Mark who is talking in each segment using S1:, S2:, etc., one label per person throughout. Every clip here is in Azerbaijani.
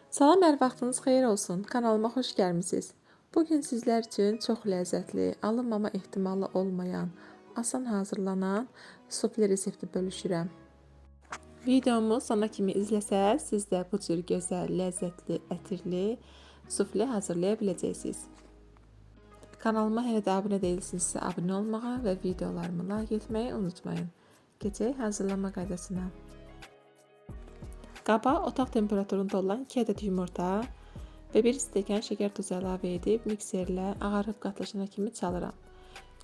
S1: Salam, hər vaxtınız xeyir olsun. Kanalıma xoş gəlmisiniz. Bugün sizlər üçün çox ləzzətli, alınmama ehtimalı olmayan, asan hazırlanan sufle resepti bölüşürəm. Videomu sona kimi izləsəz, siz də bu cür gözəl, ləzzətli, ətirli sufle hazırlaya biləcəksiniz. Kanalıma hələ də abunə deyilsinizsə abunə olmağı və videolarımı like etməyi unutmayın. Keçək hazırlama qaydasına. Qaba otaq temperaturunda olan 2 adet yumurta və 1 stəkan şəkər tozu əlavə edib mikserlə ağarıb qatlaşana kimi çalıram.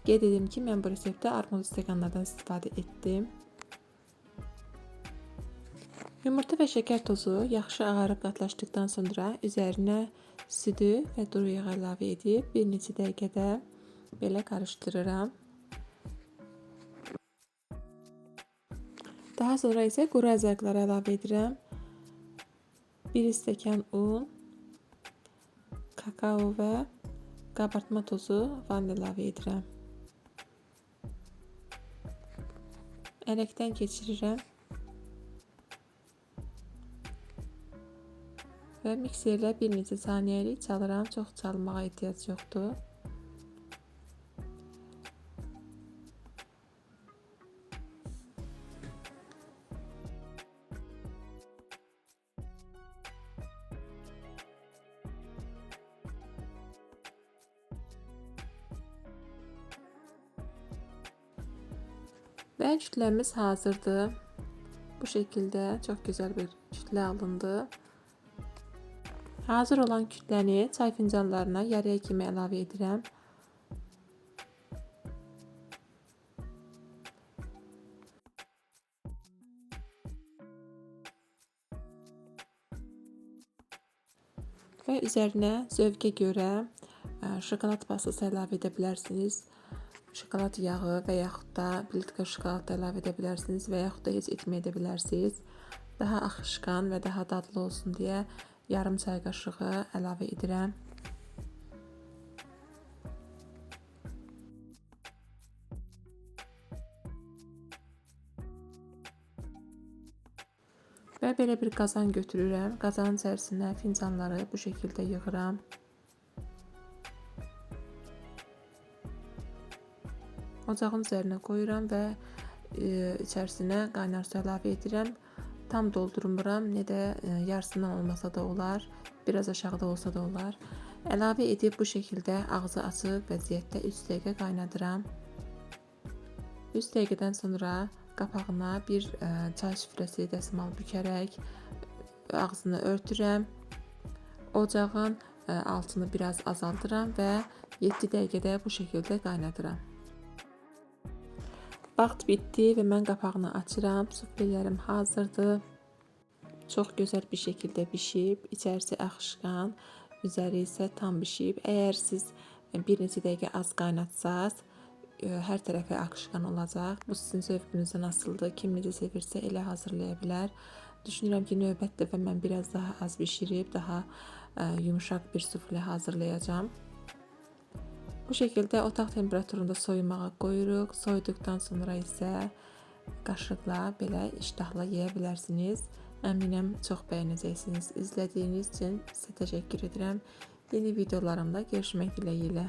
S1: Qeyd edim ki, mən bu reseptdə armud stəkanlardan istifadə etdim. Yumurta və şəkər tozu yaxşı ağarıb qatlaşdıqdan sonra üzərinə südü və duru yağ əlavə edib bir neçə dəqiqədə belə qarışdırıram. Daha sonra isə quru əzərqləri əlavə edirəm. 1 stəkan un, kakao və qabartma tozu, vanil əlavə edirəm. Ələkdən keçirirəm və mikserlə bir neçə saniyəlik çalıram. Çox çalmağa ehtiyac yoxdur. Və kütləmiz hazırdır. Bu şəkildə çox gözəl bir kütlə alındı. Hazır olan kütləni çay fincanlarına yarıya kimi əlavə edirəm. Və üzərinə zövqə görə şokolad pastası əlavə edə bilərsiniz. Şokolad yağı və yaxud da plitka şokolad əlavə edə bilərsiniz və yaxud da heç etməyə edə bilərsiniz. Daha axışqan və daha dadlı olsun deyə yarım çay qaşığı əlavə edirəm. Və belə bir qazan götürürəm. Qazanın içərisinə fincanları bu şəkildə yığıram. Ocağın üzərinə qoyuram və içərisinə qaynar su əlavə edirəm. Tam doldurmuram, nə də yarısından olmasa da olar, biraz aşağıda olsa da olar. Əlavə edib bu şəkildə ağzı açıq vəziyyətdə 3 dəqiqə qaynadıram. 3 dəqiqədən sonra qapağına bir çay süfrəsi dəsmal bükərək ağzını örtürəm. Ocağın altını biraz azaldıram və 7 dəqiqədə bu şəkildə qaynadıram. Vaxt bitdi və mən qapağını açıram. Suflələrim hazırdır. Çox gözəl bir şəkildə bişib, içərisi axışqan, üzəri isə tam bişib. Əgər siz bir neçə dəqiqə az qaynatsaz, hər tərəfi axışqan olacaq. Bu sizin zövqünüzdən asılıdır. Kim necə sevirsə elə hazırlaya bilər. Düşünürəm ki, növbət dəfə mən biraz daha az bişirib, daha yumuşaq bir sufle hazırlayacağım. Bu şəkildə otaq temperaturunda soyumağa qoyuruq. Soyuduqdan sonra isə qaşıqla belə iştahla yeyə bilərsiniz. Əminəm çox bəyənəcəksiniz. İzlədiyiniz üçün sizə təşəkkür edirəm. Yeni videolarımda görüşmək diləğilə.